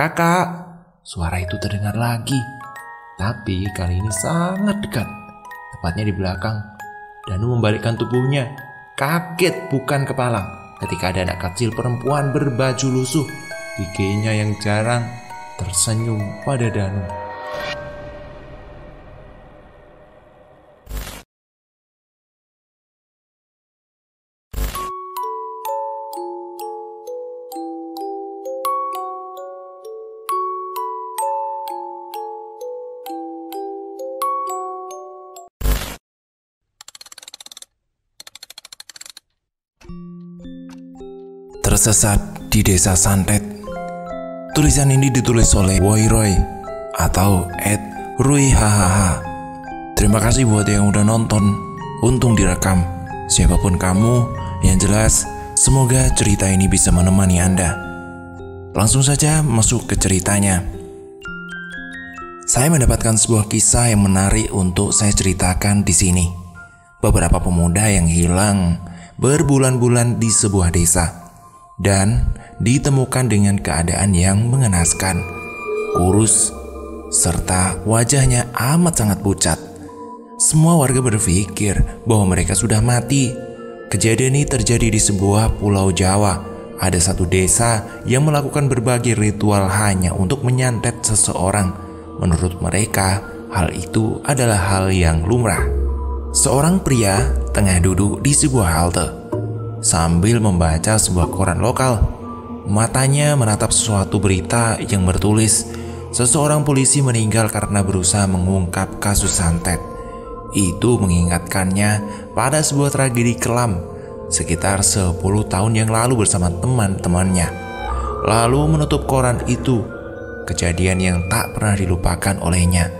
"Kakak!" Suara itu terdengar lagi, tapi kali ini sangat dekat, tepatnya di belakang. Danu membalikkan tubuhnya, kaget bukan kepalang ketika ada anak kecil perempuan berbaju lusuh, giginya yang jarang, tersenyum pada Danu. Tersesat di Desa Santet. Tulisan ini ditulis oleh Woiroy atau @ruihahaha. Terima kasih buat yang udah nonton. Untung direkam. Siapapun kamu, yang jelas semoga cerita ini bisa menemani Anda. Langsung saja masuk ke ceritanya. Saya mendapatkan sebuah kisah yang menarik untuk saya ceritakan di sini. Beberapa pemuda yang hilang berbulan-bulan di sebuah desa dan ditemukan dengan keadaan yang mengenaskan, kurus, serta wajahnya amat sangat pucat. Semua warga berpikir bahwa mereka sudah mati. Kejadian ini terjadi di sebuah pulau Jawa. Ada satu desa yang melakukan berbagai ritual hanya untuk menyantet seseorang. Menurut mereka, hal itu adalah hal yang lumrah. Seorang pria tengah duduk di sebuah halte sambil membaca sebuah koran lokal. Matanya menatap sesuatu berita yang bertulis, seseorang polisi meninggal karena berusaha mengungkap kasus santet. Itu mengingatkannya pada sebuah tragedi kelam sekitar 10 tahun yang lalu bersama teman-temannya. Lalu menutup koran itu, kejadian yang tak pernah dilupakan olehnya.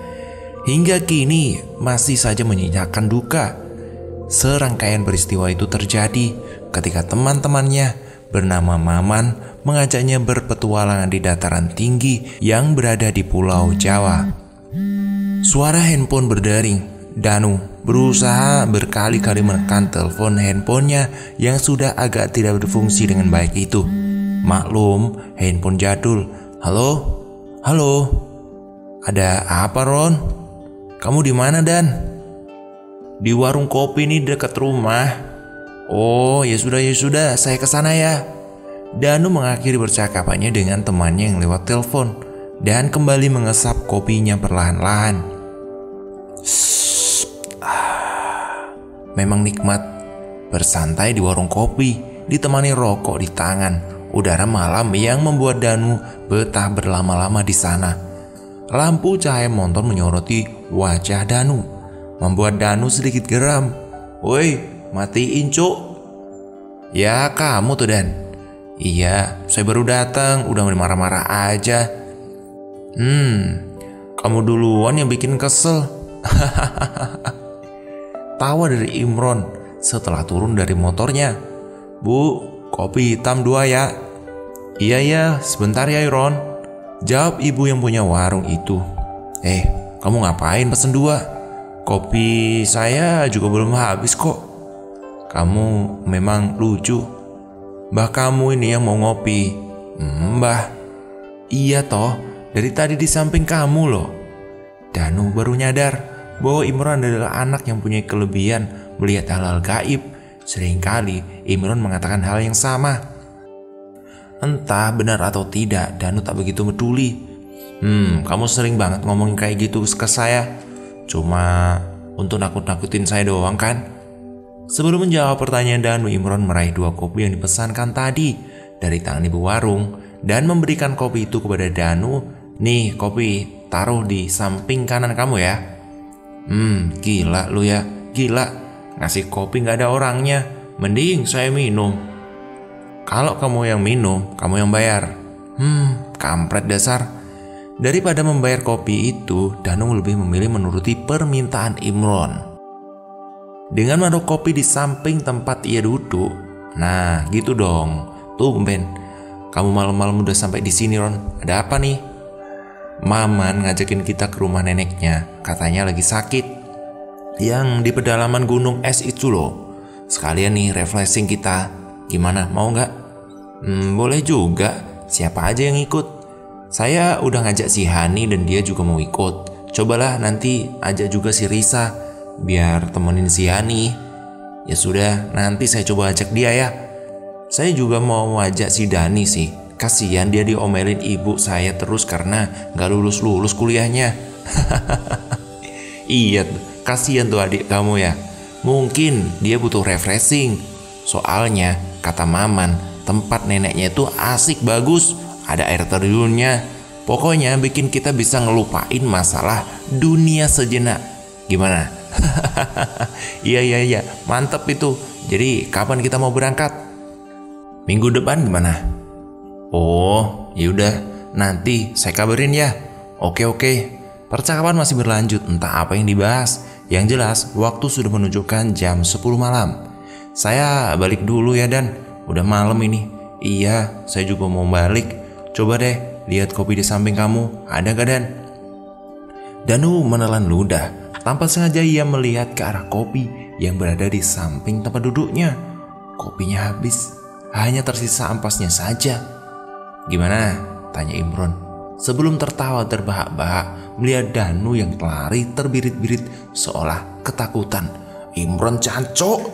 Hingga kini masih saja menyisakan duka. Serangkaian peristiwa itu terjadi ketika teman-temannya bernama Maman mengajaknya berpetualangan di dataran tinggi yang berada di Pulau Jawa. Suara handphone berdering. Danu berusaha berkali-kali menekan telepon handphonenya yang sudah agak tidak berfungsi dengan baik itu. Maklum, handphone jadul. Halo? Halo? Ada apa, Ron? Kamu di mana, Dan? Di warung kopi nih dekat rumah. Oh, ya sudah, saya kesana ya. Danu mengakhiri percakapannya dengan temannya yang lewat telepon dan kembali mengesap kopinya perlahan-lahan. Memang nikmat bersantai di warung kopi, ditemani rokok di tangan. Udara malam yang membuat Danu betah berlama-lama di sana. Lampu cahaya motor menyoroti wajah Danu, membuat Danu sedikit geram. Woi, matiin cuk. Ya kamu tuh, Dan. Iya, saya baru datang, udah marah-marah aja. Kamu duluan yang bikin kesel. Tawa dari Imron setelah turun dari motornya. Bu, kopi hitam 2 ya. Iya, sebentar ya Iron, jawab ibu yang punya warung itu. Kamu ngapain pesen 2? Kopi saya juga belum habis kok. Kamu memang lucu. Mbah kamu ini yang mau ngopi. Mbah. Iya toh, dari tadi di samping kamu loh. Danu baru nyadar bahwa Imron adalah anak yang punya kelebihan melihat hal-hal gaib. Seringkali Imron mengatakan hal yang sama. Entah benar atau tidak, Danu tak begitu peduli. Kamu sering banget ngomongin kayak gitu ke saya. Cuma untuk nakut-nakutin saya doang kan? Sebelum menjawab pertanyaan Danu, Imron meraih 2 kopi yang dipesankan tadi dari tangan ibu warung dan memberikan kopi itu kepada Danu. Nih kopi, taruh di samping kanan kamu ya. Gila lu ya, gila. Ngasih kopi gak ada orangnya, mending saya minum. Kalau kamu yang minum, kamu yang bayar. Kampret dasar. Daripada membayar kopi itu, Danu lebih memilih menuruti permintaan Imron. Dengan menaruh kopi di samping tempat ia duduk. Nah, gitu dong. Tumben. Kamu malam-malam udah sampai di sini, Ron. Ada apa nih? Maman ngajakin kita ke rumah neneknya. Katanya lagi sakit. Yang di pedalaman gunung es itu loh. Sekalian nih refreshing kita. Gimana, mau nggak? Boleh juga. Siapa aja yang ikut? Saya udah ngajak si Hani dan dia juga mau ikut. Cobalah nanti ajak juga si Risa biar temenin si Hani. Ya sudah, nanti saya coba ajak dia ya. Saya juga mau ajak si Dani sih. Kasihan dia diomelin ibu saya terus karena gak lulus-lulus kuliahnya. Iya, kasihan tuh adik kamu ya. Mungkin dia butuh refreshing. Soalnya kata Maman, tempat neneknya itu asik bagus, ada air terjunnya. Pokoknya bikin kita bisa ngelupain masalah dunia sejenak. Gimana? Iya, mantep itu. Jadi kapan kita mau berangkat? Minggu depan gimana? Oh, yaudah, nanti saya kabarin ya. Oke. Percakapan masih berlanjut, entah apa yang dibahas. Yang jelas, waktu sudah menunjukkan jam 10 malam. Saya balik dulu ya Dan, udah malam ini. Iya, saya juga mau balik. Coba deh, lihat kopi di samping kamu, ada gak Dan? Danu menelan ludah. Tanpa sengaja ia melihat ke arah kopi yang berada di samping tempat duduknya. Kopinya habis, hanya tersisa ampasnya saja. Gimana? Tanya Imron sebelum tertawa terbahak-bahak melihat Danu yang lari terbirit-birit seolah ketakutan. Imron cancok.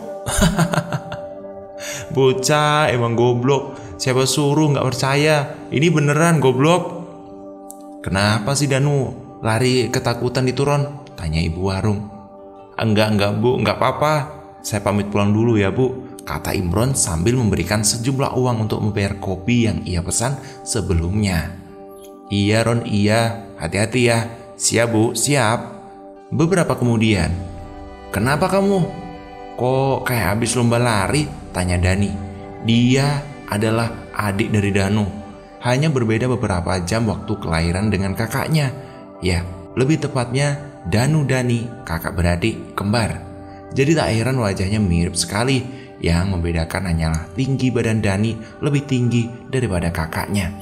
Bocah emang goblok. Siapa suruh gak percaya? Ini beneran goblok. Kenapa sih Danu lari ketakutan itu Ron? Tanya ibu warung. Enggak bu, enggak apa-apa. Saya pamit pulang dulu ya bu, kata Imron sambil memberikan sejumlah uang untuk membayar kopi yang ia pesan sebelumnya. Iya Ron, iya, hati-hati ya. Siap bu, siap. Beberapa kemudian, kenapa kamu? Kok kayak habis lomba lari? Tanya Dani. Dia adalah adik dari Danu. Hanya berbeda beberapa jam waktu kelahiran dengan kakaknya. Ya, lebih tepatnya Danu Dani, kakak beradik kembar. Jadi tak heran wajahnya mirip sekali. Yang membedakan hanyalah tinggi badan Dani lebih tinggi daripada kakaknya.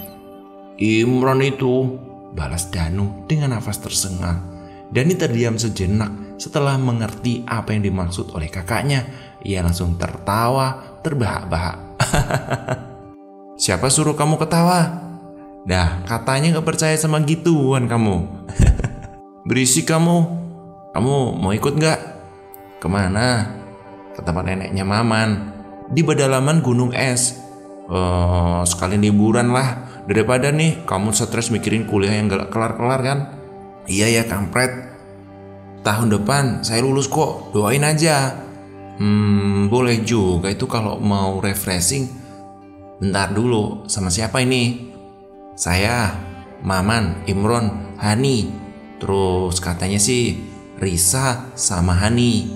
Imron itu, balas Danu dengan nafas tersengal. Dani terdiam sejenak setelah mengerti apa yang dimaksud oleh kakaknya. Ia langsung tertawa terbahak-bahak. Siapa suruh kamu ketawa? Dah, katanya gak percaya sama gituan kamu. Berisik kamu. Kamu mau ikut gak? Kemana? Ke tempat neneknya Maman, di pedalaman gunung es. Sekalian liburan lah, daripada nih kamu stres mikirin kuliah yang gak kelar-kelar kan. Iya ya kampret, tahun depan saya lulus kok, doain aja. Boleh juga itu kalau mau refreshing. Bentar dulu, sama siapa ini? Saya, Maman, Imron, Hani. Terus katanya sih Risa sama Hani.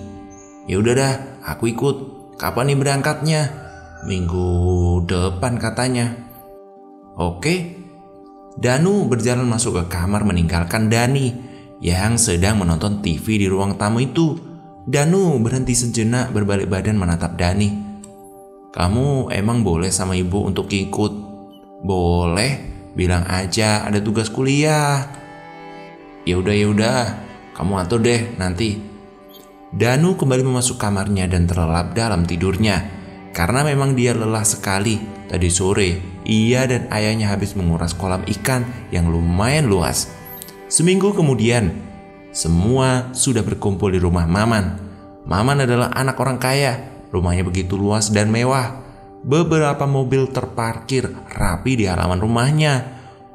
Ya udah dah, aku ikut. Kapan nih berangkatnya? Minggu depan katanya. Oke. Danu berjalan masuk ke kamar meninggalkan Dani yang sedang menonton TV di ruang tamu itu. Danu berhenti sejenak berbalik badan menatap Dani. Kamu emang boleh sama ibu untuk ikut? Boleh, bilang aja ada tugas kuliah. Ya udah, kamu atur deh nanti. Danu kembali memasuk kamarnya dan terlelap dalam tidurnya. Karena memang dia lelah sekali. Tadi sore, ia dan ayahnya habis menguras kolam ikan yang lumayan luas. Seminggu kemudian, semua sudah berkumpul di rumah Maman. Maman adalah anak orang kaya. Rumahnya begitu luas dan mewah. Beberapa mobil terparkir rapi di halaman rumahnya.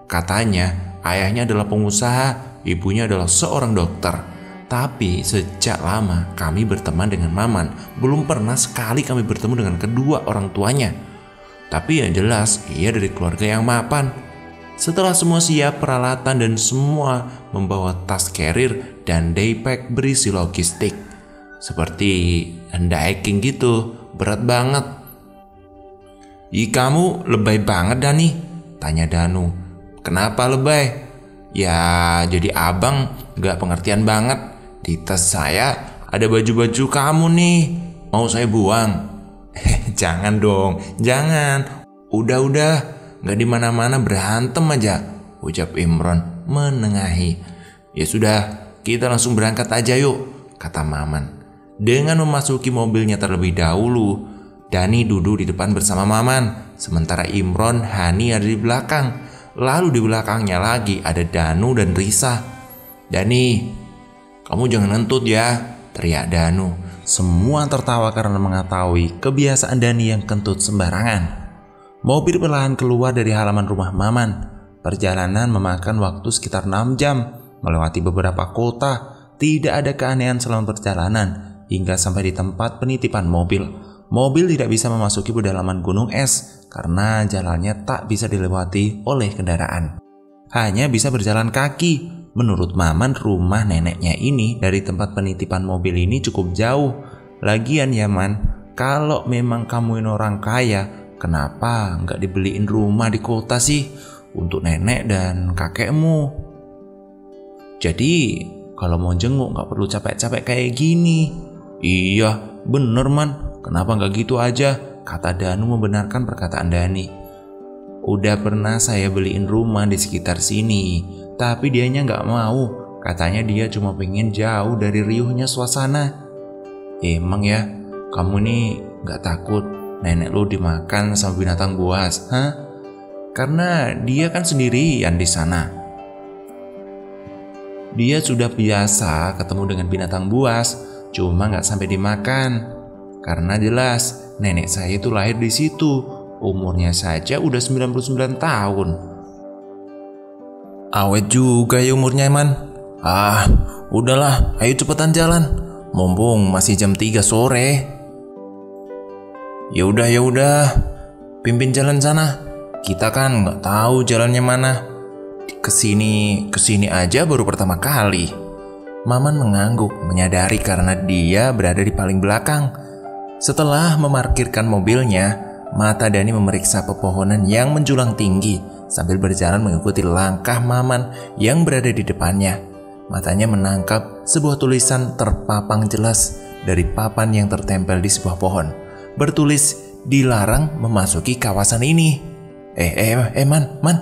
Katanya, ayahnya adalah pengusaha, ibunya adalah seorang dokter. Tapi sejak lama kami berteman dengan Maman. Belum pernah sekali kami bertemu dengan kedua orang tuanya. Tapi yang jelas ia dari keluarga yang mapan. Setelah semua siap peralatan dan semua membawa tas carrier dan daypack berisi logistik. Seperti hiking gitu, berat banget. Ih kamu lebay banget Dani, tanya Danu. Kenapa lebay? Ya jadi abang gak pengertian banget. Di tas saya ada baju-baju kamu nih. Mau saya buang? Jangan dong, jangan. Udah, gak di mana-mana berantem aja, ucap Imron menengahi. Ya sudah, kita langsung berangkat aja yuk, kata Maman. Dengan memasuki mobilnya terlebih dahulu, Dani duduk di depan bersama Maman, sementara Imron, Hani ada di belakang. Lalu di belakangnya lagi ada Danu dan Risa. "Dani, kamu jangan ngentut ya," teriak Danu. Semua tertawa karena mengetahui kebiasaan Dani yang kentut sembarangan. Mobil perlahan keluar dari halaman rumah Maman. Perjalanan memakan waktu sekitar 6 jam, melewati beberapa kota. Tidak ada keanehan selama perjalanan, hingga sampai di tempat penitipan mobil. Mobil tidak bisa memasuki pedalaman gunung es, karena jalannya tak bisa dilewati oleh kendaraan. Hanya bisa berjalan kaki. Menurut Maman, rumah neneknya ini dari tempat penitipan mobil ini cukup jauh. Lagian ya Man, kalau memang kamu ini orang kaya, kenapa nggak dibeliin rumah di kota sih untuk nenek dan kakekmu? Jadi kalau mau jenguk nggak perlu capek-capek kayak gini. "Iya bener Man, kenapa nggak gitu aja?" kata Danu membenarkan perkataan Dani. "Udah pernah saya beliin rumah di sekitar sini, tapi dianya nggak mau. Katanya dia cuma pengen jauh dari riuhnya suasana." "Emang ya, kamu nih nggak takut nenek lu dimakan sama binatang buas, hah? Karena dia kan sendirian di sana. Dia sudah biasa ketemu dengan binatang buas, cuma nggak sampai dimakan. Karena jelas nenek saya itu lahir di situ, umurnya saja udah 99 tahun. Awet juga ya umurnya Man. Ah, udahlah, ayo cepetan jalan. Mumpung masih jam 3 sore. Ya udah, pimpin jalan sana. Kita kan nggak tahu jalannya mana. Kesini aja baru pertama kali." Maman mengangguk, menyadari karena dia berada di paling belakang. Setelah memarkirkan mobilnya, mata Dani memeriksa pepohonan yang menjulang tinggi sambil berjalan mengikuti langkah Maman yang berada di depannya. Matanya menangkap sebuah tulisan terpapang jelas dari papan yang tertempel di sebuah pohon. Bertulis, "Dilarang memasuki kawasan ini." Man,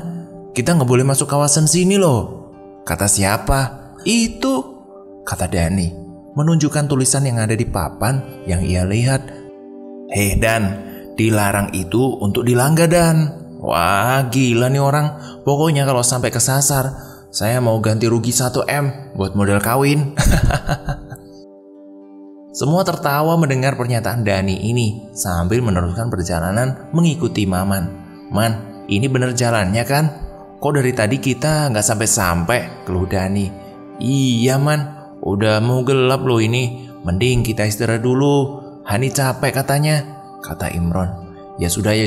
kita nggak boleh masuk kawasan sini loh." "Kata siapa?" "Itu," kata Dani, menunjukkan tulisan yang ada di papan yang ia lihat. Dan, dilarang itu untuk dilanggar Dan." Wah, gila nih orang. Pokoknya kalau sampai kesasar, saya mau ganti rugi 1 M buat modal kawin. Semua tertawa mendengar pernyataan Dani ini sambil meneruskan perjalanan mengikuti Maman. "Man, ini bener jalannya kan? Kok dari tadi kita nggak sampai-sampai?" keluh Dani. "Iya Man, udah mau gelap loh ini. Mending kita istirahat dulu. Hani capek katanya," kata Imron. Ya sudah,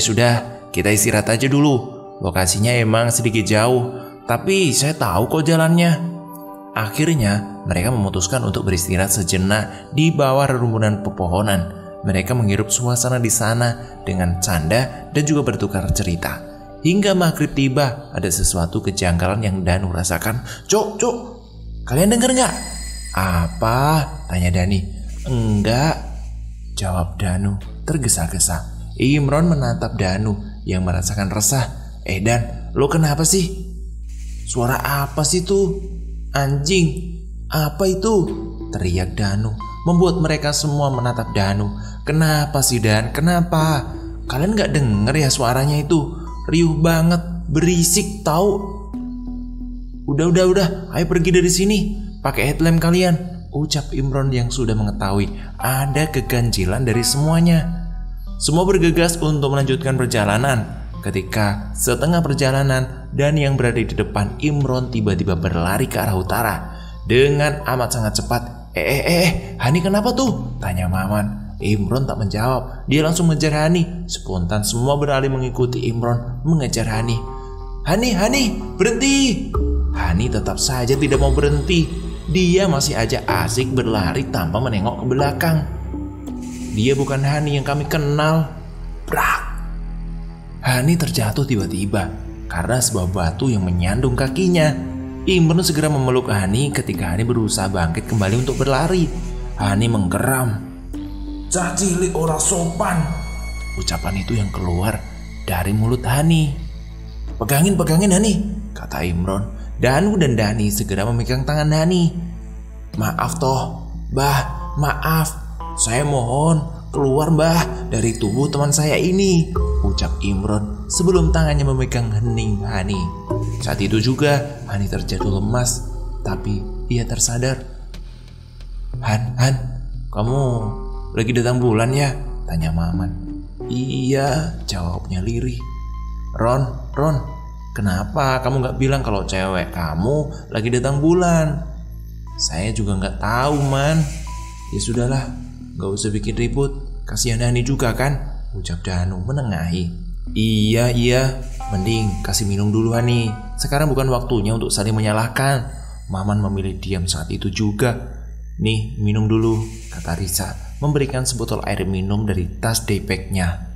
kita istirahat aja dulu. Lokasinya emang sedikit jauh, tapi saya tahu kok jalannya." Akhirnya mereka memutuskan untuk beristirahat sejenak di bawah rerumpunan pepohonan. Mereka menghirup suasana di sana dengan canda dan juga bertukar cerita. Hingga maghrib tiba, ada sesuatu kejanggalan yang Danu rasakan. Cuk, kalian denger nggak?" "Apa?" tanya Dani. "Enggak," jawab Danu tergesa-gesa. Imron menatap Danu yang merasakan resah. Dan, lo kenapa sih? Suara apa sih tuh? Anjing, apa itu?" teriak Danu, membuat mereka semua menatap Danu. "Kenapa sih Dan? Kenapa? Kalian gak denger ya suaranya itu? Riuh banget, berisik tahu." Udah, ayo pergi dari sini. Pakai headlamp kalian," ucap Imron yang sudah mengetahui ada keganjilan dari semuanya. Semua bergegas untuk melanjutkan perjalanan. Ketika setengah perjalanan, Dani yang berada di depan Imron tiba-tiba berlari ke arah utara dengan amat sangat cepat. Hani kenapa tuh?" tanya Maman. Imron tak menjawab. Dia langsung mengejar Hani. Spontan semua beralih mengikuti Imron mengejar Hani. Hani, berhenti!" Hani tetap saja tidak mau berhenti. Dia masih aja asik berlari tanpa menengok ke belakang. "Dia bukan Hani yang kami kenal." Brak! Hani terjatuh tiba-tiba karena sebuah batu yang menyandung kakinya. Imron segera memeluk Hani ketika Hani berusaha bangkit kembali untuk berlari. Hani menggeram. "Cah cilik ora sopan." Ucapan itu yang keluar dari mulut Hani. Pegangin Hani," kata Imron. Danu dan Dani segera memegang tangan Hani. "Maaf toh, Mbah, maaf. Saya mohon keluar Mbah dari tubuh teman saya ini," ucap Imron sebelum tangannya memegang hening Hani. Saat itu juga Hani terjatuh lemas, tapi ia tersadar. Han, kamu lagi datang bulan ya? Tanya Maman. Iya, jawabnya lirih. Ron, kenapa kamu gak bilang kalau cewek kamu lagi datang bulan? Saya juga gak tahu, Man. Ya sudahlah, gak usah bikin ribut. Kasihan Hani juga kan? Ucap Danu menengahi. Iya, mending kasih minum dulu Hani. Sekarang bukan waktunya untuk saling menyalahkan. Maman memilih diam saat itu juga. Nih, minum dulu, kata Risa, memberikan sebotol air minum dari tas daypacknya.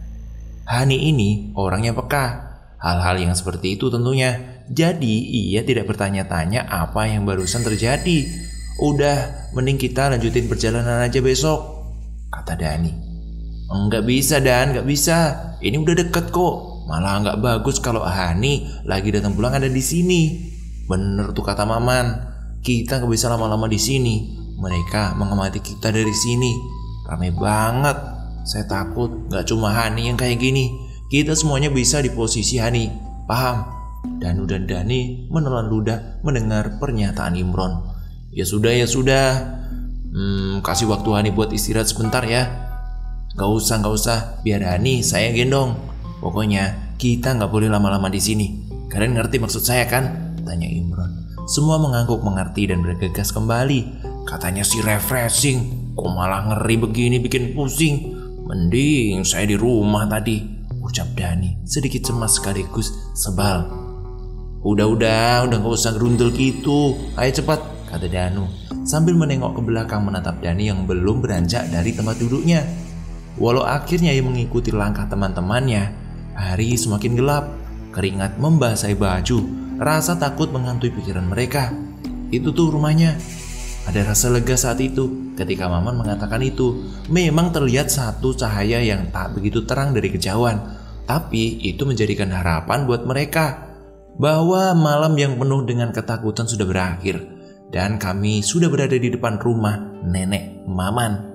Hani ini orangnya peka. Hal-hal yang seperti itu tentunya. Jadi ia tidak bertanya-tanya apa yang barusan terjadi. Udah, mending kita lanjutin perjalanan aja besok, kata Dani. Enggak bisa Dan, enggak bisa. Ini udah deket kok. Malah enggak bagus kalau Hani lagi datang pulang ada di sini. Bener tuh kata Maman. Kita enggak bisa lama-lama di sini. Mereka mengamati kita dari sini. Ramai banget. Saya takut enggak cuma Hani yang kayak gini. Kita semuanya bisa di posisi Hani. Paham? Danu dan Dani menelan ludah mendengar pernyataan Imron. Ya sudah. Kasih waktu Hani buat istirahat sebentar ya. Gak usah, biar Hani saya gendong. Pokoknya kita gak boleh lama-lama di sini. Kalian ngerti maksud saya kan? Tanya Imron. Semua mengangguk mengerti dan bergegas kembali. Katanya sih refreshing, kok malah ngeri begini bikin pusing. Mending saya di rumah tadi, ucap Dani sedikit cemas sekaligus sebal. Udah gak usah gerundel gitu. Ayo cepat, kata Danu sambil menengok ke belakang menatap Dani yang belum beranjak dari tempat duduknya. Walau akhirnya ia mengikuti langkah teman-temannya, hari semakin gelap. Keringat membasahi baju, rasa takut menghantui pikiran mereka. Itu tuh rumahnya. Ada rasa lega saat itu ketika Maman mengatakan itu. Memang terlihat satu cahaya yang tak begitu terang dari kejauhan, tapi itu menjadikan harapan buat mereka bahwa malam yang penuh dengan ketakutan sudah berakhir. Dan kami sudah berada di depan rumah nenek Maman.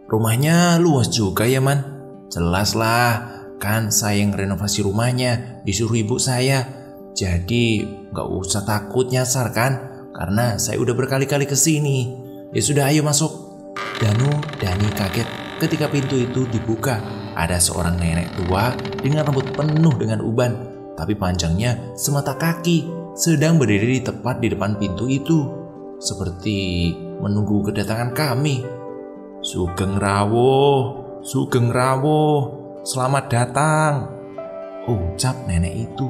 Rumahnya luas juga ya Man? Jelas lah, kan saya yang renovasi rumahnya, disuruh ibu saya. Jadi gak usah takut nyasar kan? Karena saya udah berkali-kali kesini. Ya sudah, ayo masuk. Dani kaget ketika pintu itu dibuka. Ada seorang nenek tua dengan rambut penuh dengan uban, tapi panjangnya semata kaki, sedang berdiri tepat di depan pintu itu, seperti menunggu kedatangan kami. Sugeng Rawuh, selamat datang, ucap nenek itu.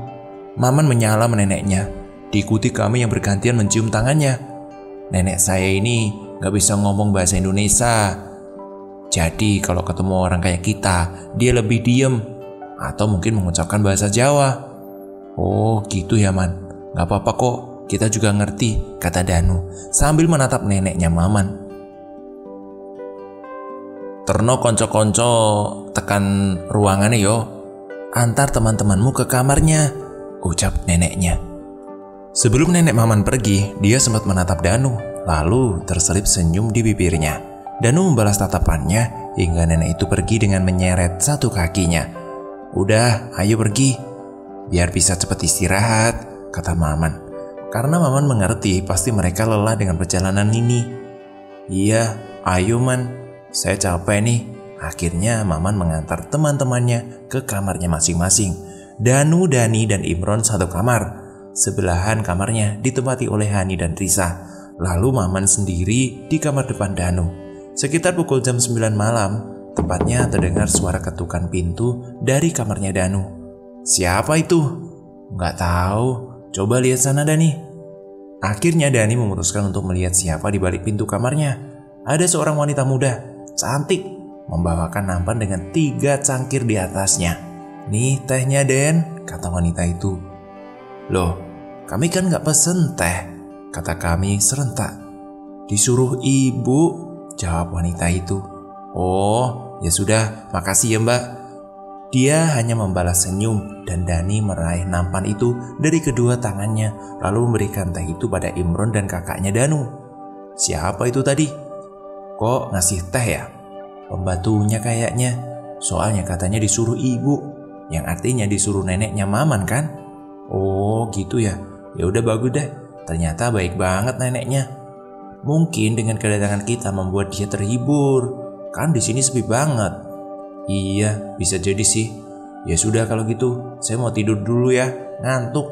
Maman menyala neneknya, diikuti kami yang bergantian mencium tangannya. Nenek saya ini gak bisa ngomong bahasa Indonesia, jadi kalau ketemu orang kayak kita, dia lebih diem atau mungkin mengucapkan bahasa Jawa. Oh gitu ya Man, gak apa-apa kok, kita juga ngerti, kata Danu sambil menatap neneknya Maman. Terno konco-konco tekan ruangannya yo. Antar teman-temanmu ke kamarnya, ucap neneknya. Sebelum nenek Maman pergi, dia sempat menatap Danu, lalu terselip senyum di bibirnya. Danu membalas tatapannya hingga nenek itu pergi dengan menyeret satu kakinya. Udah, ayo pergi, biar bisa cepat istirahat, kata Maman. Karena Maman mengerti pasti mereka lelah dengan perjalanan ini. Iya, ayo Man, saya capek nih. Akhirnya Maman mengantar teman-temannya ke kamarnya masing-masing. Danu, Dani, dan Imron satu kamar. Sebelahan kamarnya ditempati oleh Hani dan Risa. Lalu Maman sendiri di kamar depan Danu. Sekitar pukul jam 9 malam, tepatnya terdengar suara ketukan pintu dari kamarnya Danu. Siapa itu? Nggak tahu. Coba lihat sana Dani. Akhirnya Dani memutuskan untuk melihat siapa di balik pintu kamarnya. Ada seorang wanita muda, cantik, membawakan nampan dengan 3 cangkir di atasnya. Nih tehnya Den, kata wanita itu. Loh, kami kan gak pesen teh, kata kami serentak. Disuruh ibu, jawab wanita itu. Oh, ya sudah, makasih ya Mbak. Dia hanya membalas senyum dan Dani meraih nampan itu dari kedua tangannya, lalu memberikan teh itu pada Imron dan kakaknya Danu. Siapa itu tadi? Kok ngasih teh ya? Pembantunya kayaknya. Soalnya katanya disuruh ibu, yang artinya disuruh neneknya Maman kan? Oh gitu ya. Ya udah bagus deh. Ternyata baik banget neneknya. Mungkin dengan kedatangan kita membuat dia terhibur. Kan di sini sepi banget. Iya, bisa jadi sih. Ya sudah kalau gitu, saya mau tidur dulu ya, ngantuk.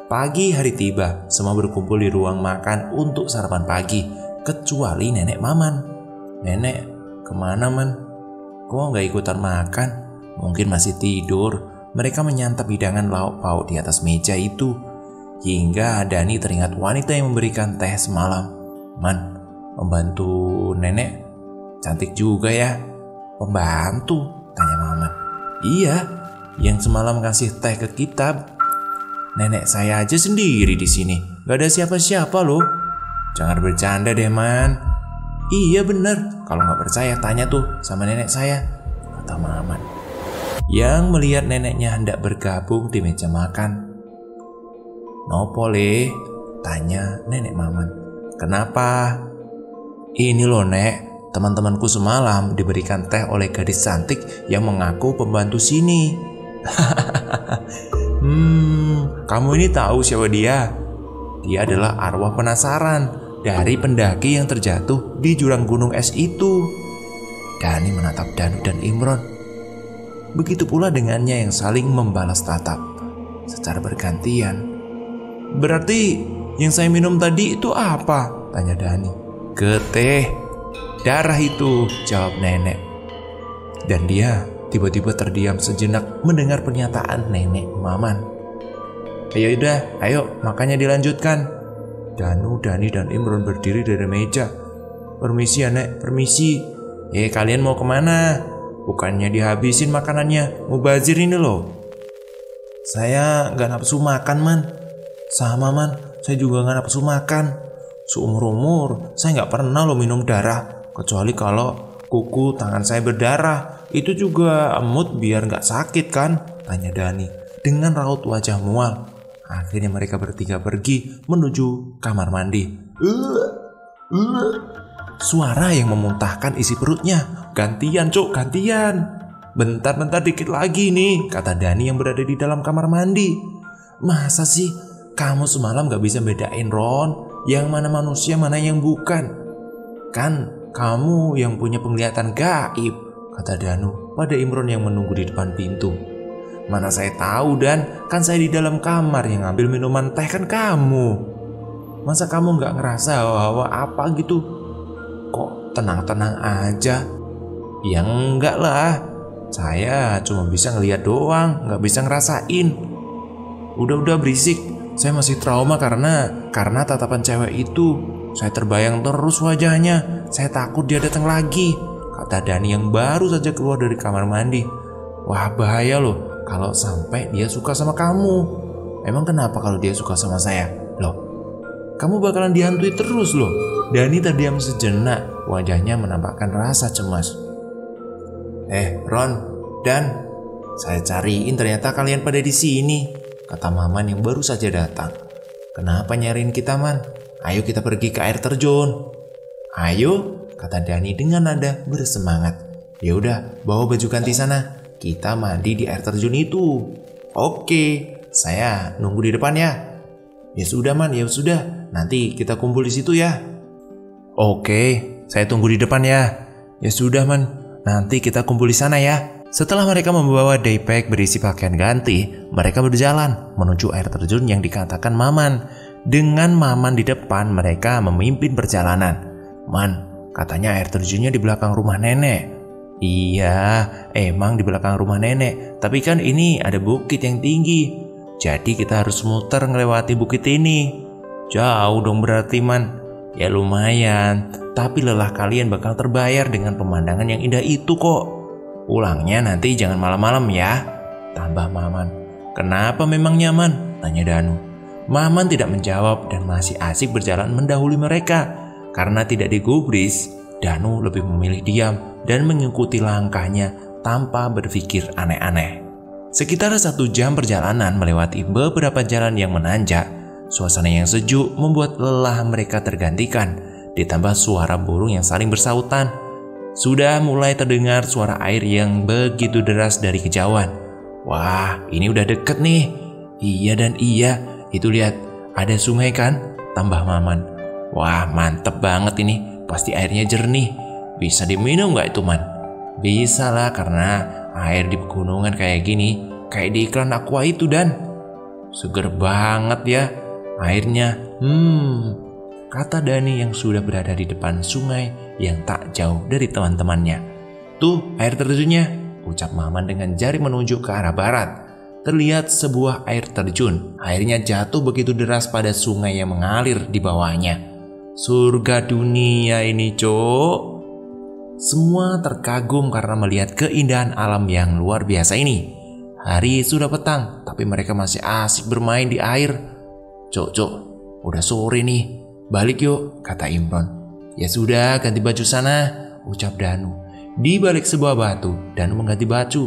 Pagi hari tiba, semua berkumpul di ruang makan untuk sarapan pagi, kecuali nenek Maman. Nenek, kemana man? Kok nggak ikutan makan? Mungkin masih tidur. Mereka menyantap hidangan lauk pauk di atas meja itu. Hingga Dani teringat wanita yang memberikan teh semalam. Man, pembantu nenek cantik juga ya. Pembantu? Tanya Maman. Iya, yang semalam kasih teh ke kita. Nenek saya aja sendiri di sini. Gak ada siapa-siapa loh. Jangan bercanda deh man. Iya bener. Kalau gak percaya tanya tuh sama nenek saya, kata Maman. Yang melihat neneknya hendak bergabung di meja makan. Nopo le? Tanya nenek Maman. Kenapa? Ini loh nek, teman-temanku semalam diberikan teh oleh gadis cantik yang mengaku pembantu sini. Kamu ini tahu siapa dia? Dia adalah arwah penasaran dari pendaki yang terjatuh di jurang gunung es itu. Dani menatap Danu dan Imron. Begitu pula dengannya yang saling membalas tatap secara bergantian. Berarti yang saya minum tadi itu apa? Tanya Dani. Geteh. Darah itu, jawab nenek. Dan dia tiba-tiba terdiam sejenak mendengar pernyataan nenek Maman. Ayo makanya dilanjutkan. Danu, Dani, dan Imron berdiri dari meja. Permisi ya nek, permisi. Kalian mau kemana? Bukannya dihabisin makanannya, mubazir ini loh. Saya gak nafsu makan man. Sama man, saya juga gak nafsu makan. Seumur-umur saya gak pernah loh minum darah. Kecuali kalau kuku tangan saya berdarah. Itu juga emut biar gak sakit kan? Tanya Dani dengan raut wajah mual. Akhirnya mereka bertiga pergi menuju kamar mandi. Suara yang memuntahkan isi perutnya. Gantian cuk, gantian. Bentar dikit lagi nih, kata Dani yang berada di dalam kamar mandi. Masa sih kamu semalam gak bisa bedain Ron, yang mana manusia mana yang bukan? Kan kamu yang punya penglihatan gaib, kata Danu pada Imron yang menunggu di depan pintu. Mana saya tahu Dan, kan saya di dalam kamar, yang ngambil minuman teh kan kamu. Masa kamu gak ngerasa hawa-hawa apa gitu? Kok tenang-tenang aja? Ya enggak lah, saya cuma bisa ngeliat doang, gak bisa ngerasain. Udah berisik, saya masih trauma karena tatapan cewek itu. Saya terbayang terus wajahnya, saya takut dia datang lagi, kata Dani yang baru saja keluar dari kamar mandi. Wah bahaya loh kalau sampai dia suka sama kamu. Emang kenapa kalau dia suka sama saya? Loh, kamu bakalan dihantui terus loh. Dani terdiam sejenak, wajahnya menampakkan rasa cemas. Ron, Dan, saya cariin ternyata kalian pada di sini, kata Maman yang baru saja datang. Kenapa nyariin kita man? Ayo kita pergi ke air terjun. Ayo, kata Dani dengan nada bersemangat. Ya udah, bawa baju ganti sana. Kita mandi di air terjun itu. Oke, saya nunggu di depan ya. Ya sudah man, ya sudah. Nanti kita kumpul di situ ya. Oke, saya tunggu di depan ya. Ya sudah man, nanti kita kumpul di sana ya. Setelah mereka membawa daypack berisi pakaian ganti, mereka berjalan menuju air terjun yang dikatakan Maman. Dengan Maman di depan, mereka memimpin perjalanan. Man, katanya air terjunnya di belakang rumah nenek. Iya, emang di belakang rumah nenek. Tapi kan ini ada bukit yang tinggi. Jadi kita harus muter ngelewati bukit ini. Jauh dong berarti man. Ya lumayan, tapi lelah kalian bakal terbayar dengan pemandangan yang indah itu kok. Pulangnya nanti jangan malam-malam ya, tambah Maman. Kenapa memang nyaman? Tanya Danu. Maman tidak menjawab dan masih asik berjalan mendahului mereka. Karena tidak digubris, Danu lebih memilih diam dan mengikuti langkahnya tanpa berpikir aneh-aneh. Sekitar 1 jam perjalanan melewati beberapa jalan yang menanjak. Suasana yang sejuk membuat lelah mereka tergantikan, ditambah suara burung yang saling bersautan. Sudah mulai terdengar suara air yang begitu deras dari kejauhan. Wah, ini udah deket nih. Iya dan iya, Itu lihat, ada sungai kan? Tambah Maman. Wah, mantep banget ini. Pasti airnya jernih. Bisa diminum gak itu, Man? Bisa lah, karena air di pegunungan kayak gini, kayak di iklan Aqua itu, Dan. Seger banget ya airnya. Kata Dani yang sudah berada di depan sungai yang tak jauh dari teman-temannya. Tuh air terjunnya, ucap Maman dengan jari menunjuk ke arah barat. Terlihat sebuah air terjun. Airnya jatuh begitu deras pada sungai yang mengalir di bawahnya. Surga dunia ini, Cok. Semua terkagum karena melihat keindahan alam yang luar biasa ini. Hari sudah petang, tapi mereka masih asik bermain di air. Cok, udah sore nih. Balik yuk, kata Imron. Ya sudah, ganti baju sana, ucap Danu. Di balik sebuah batu, Danu mengganti baju.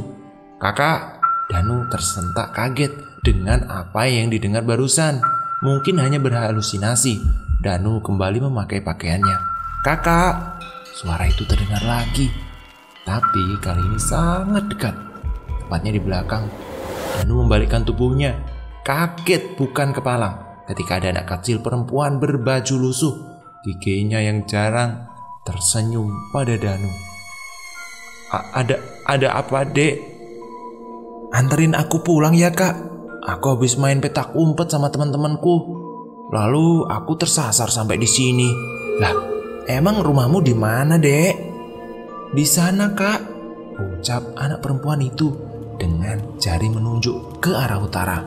Kakak, Danu tersentak kaget dengan apa yang didengar barusan. Mungkin hanya berhalusinasi. Danu kembali memakai pakaiannya. Kakak, suara itu terdengar lagi. Tapi kali ini sangat dekat. Tepatnya di belakang. Danu membalikkan tubuhnya. Kaget bukan kepalang ketika ada anak kecil perempuan berbaju lusuh. Giginya yang jarang tersenyum pada Danu. Ada apa, Dek? Anterin aku pulang ya, Kak. Aku habis main petak umpet sama teman-temanku. Lalu aku tersasar sampai di sini. Lah, emang rumahmu di mana, Dek? Di sana, Kak, ucap anak perempuan itu dengan jari menunjuk ke arah utara.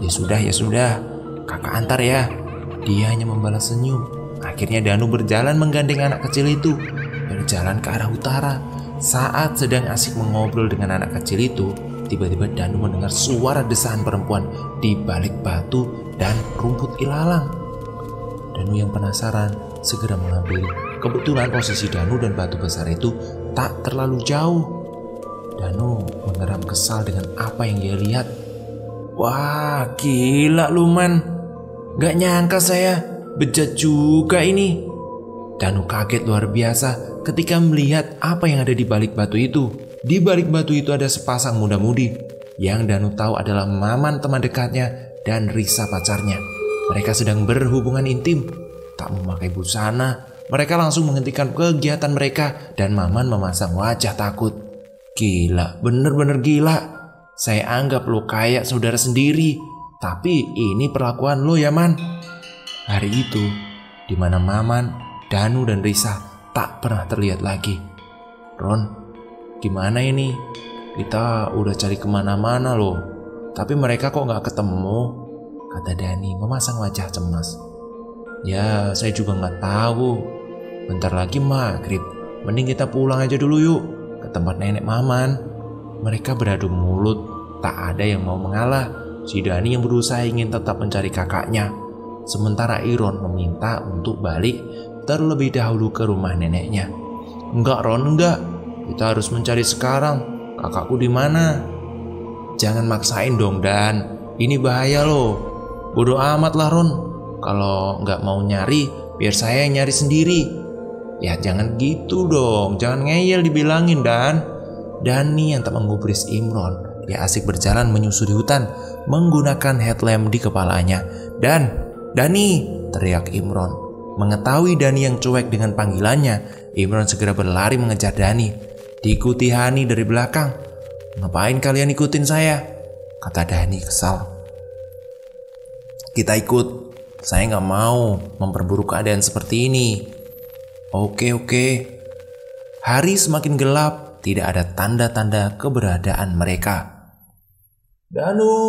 Ya sudah, kakak antar ya. Dia hanya membalas senyum. Akhirnya Danu berjalan menggandeng anak kecil itu, berjalan ke arah utara. Saat sedang asik mengobrol dengan anak kecil itu, tiba-tiba Danu mendengar suara desahan perempuan di balik batu dan rumput ilalang. Danu yang penasaran segera menghampiri. Kebetulan posisi Danu dan batu besar itu tak terlalu jauh. Danu mengeram kesal dengan apa yang dia lihat. Wah, gila lu, Man. Gak nyangka saya, bejat juga ini. Danu kaget luar biasa ketika melihat apa yang ada di balik batu itu. Di balik batu itu ada sepasang muda-mudi yang Danu tahu adalah Maman teman dekatnya dan Risa pacarnya. Mereka sedang berhubungan intim. Tak memakai busana, mereka langsung menghentikan kegiatan mereka dan Maman memasang wajah takut. Gila, bener-bener gila. Saya anggap lo kayak saudara sendiri, tapi ini perlakuan lo ya, Man. Hari itu, di mana Maman, Danu dan Risa tak pernah terlihat lagi. Ron, gimana ini? Kita udah cari kemana-mana loh, tapi mereka kok gak ketemu, kata Dani memasang wajah cemas. Ya, saya juga gak tahu. Bentar lagi maghrib, mending kita pulang aja dulu yuk ke tempat nenek Maman. Mereka beradu mulut, tak ada yang mau mengalah. Si Dani yang berusaha ingin tetap mencari kakaknya, sementara Iron meminta untuk balik terlebih dahulu ke rumah neneknya. Enggak, Ron, enggak. Kita harus mencari sekarang. Kakakku di mana? Jangan maksain dong, Dan. Ini bahaya loh. Bodoh amat lah, Ron. Kalau nggak mau nyari, biar saya yang nyari sendiri. Ya jangan gitu dong. Jangan ngeyel dibilangin, Dan. Dani yang tak menggubris Imron. Dia asik berjalan menyusuri hutan menggunakan headlamp di kepalanya. Dani, teriak Imron. Mengetahui Dani yang cuek dengan panggilannya, Imron segera berlari mengejar Dani. Diikuti Hani dari belakang. Ngapain kalian ikutin saya? Kata Dani kesal. Kita ikut. Saya gak mau memperburuk keadaan seperti ini. Oke. Hari semakin gelap. Tidak ada tanda-tanda keberadaan mereka. Danu,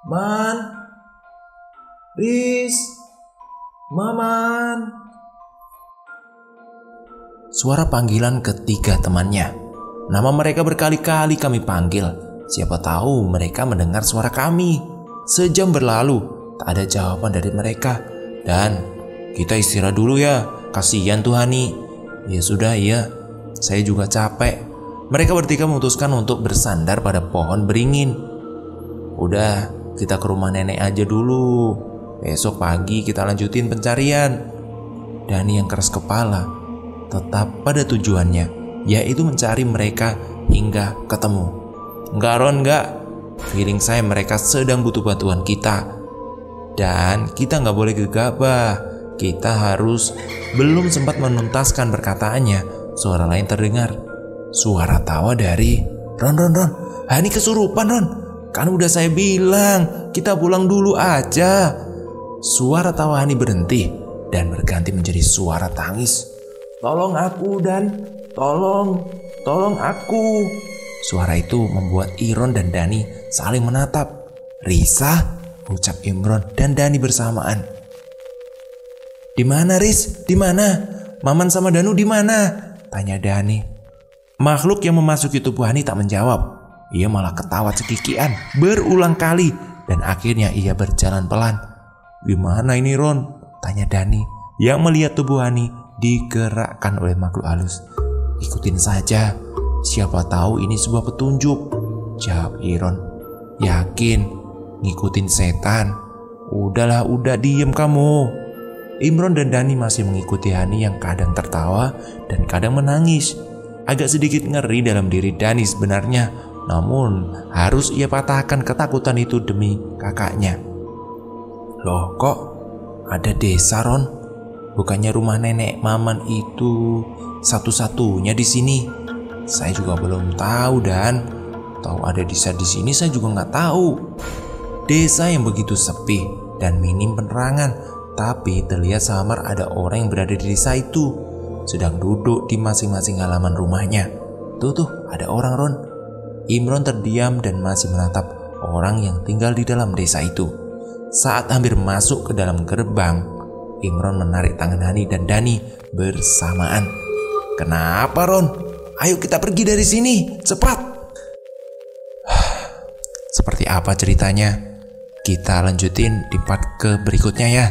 Man, Riz, Maman. Suara panggilan ketiga temannya. Nama mereka berkali-kali kami panggil. Siapa tahu mereka mendengar suara kami. Sejam berlalu, tak ada jawaban dari mereka. Dan kita istirahat dulu ya. Kasihan tuh Hani. Ya sudah, iya. Saya juga capek. Mereka bertiga memutuskan untuk bersandar pada pohon beringin. Udah, kita ke rumah nenek aja dulu. Besok pagi kita lanjutin pencarian. Dani yang keras kepala tetap pada tujuannya, yaitu mencari mereka hingga ketemu. Enggak, Ron, enggak. Feeling saya mereka sedang butuh bantuan kita. Dan kita nggak boleh gegabah. Kita harus. Belum sempat menuntaskan perkataannya, suara lain terdengar. Suara tawa dari Ron. Hani kesurupan, Ron. Kan udah saya bilang, kita pulang dulu aja. Suara tawa Hani berhenti dan berganti menjadi suara tangis. Tolong aku, Dan. Tolong aku. Suara itu membuat Iron dan Dani saling menatap. Risa, ucap Imron dan Dani bersamaan. Di mana, Riz? Di mana? Maman sama Danu di mana? Tanya Dani. Makhluk yang memasuki tubuh Hani tak menjawab. Ia malah ketawa cekikian berulang kali dan akhirnya ia berjalan pelan. Gimana ini, Ron? Tanya Dani yang melihat tubuh Hani digerakkan oleh makhluk halus. Ikutin saja, siapa tahu ini sebuah petunjuk, jawab Iron. Yakin? Ngikutin setan? Udah diem kamu. Imron dan Dani masih mengikuti Hani yang kadang tertawa dan kadang menangis. Agak sedikit ngeri dalam diri Dani sebenarnya, namun harus ia patahkan ketakutan itu demi kakaknya. Loh, kok ada desa, Ron? Bukannya rumah nenek Maman itu satu-satunya di sini? Saya juga belum tahu, Dan. Tahu ada desa di sini saya juga nggak tahu. Desa yang begitu sepi dan minim penerangan, tapi terlihat samar ada orang yang berada di desa itu, sedang duduk di masing-masing halaman rumahnya. Tuh, ada orang, Ron. Imron terdiam dan masih menatap orang yang tinggal di dalam desa itu. Saat hampir masuk ke dalam gerbang, Imron menarik tangan Hani dan Dani bersamaan. Kenapa, Ron? Ayo kita pergi dari sini, cepat. Seperti apa ceritanya? Kita lanjutin di part berikutnya ya.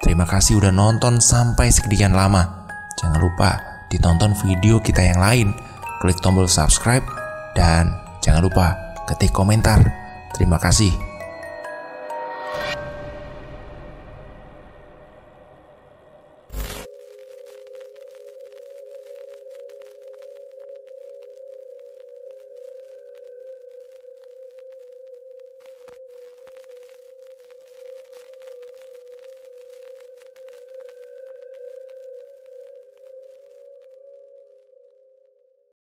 Terima kasih udah nonton sampai sekian lama. Jangan lupa ditonton video kita yang lain. Klik tombol subscribe dan jangan lupa ketik komentar. Terima kasih.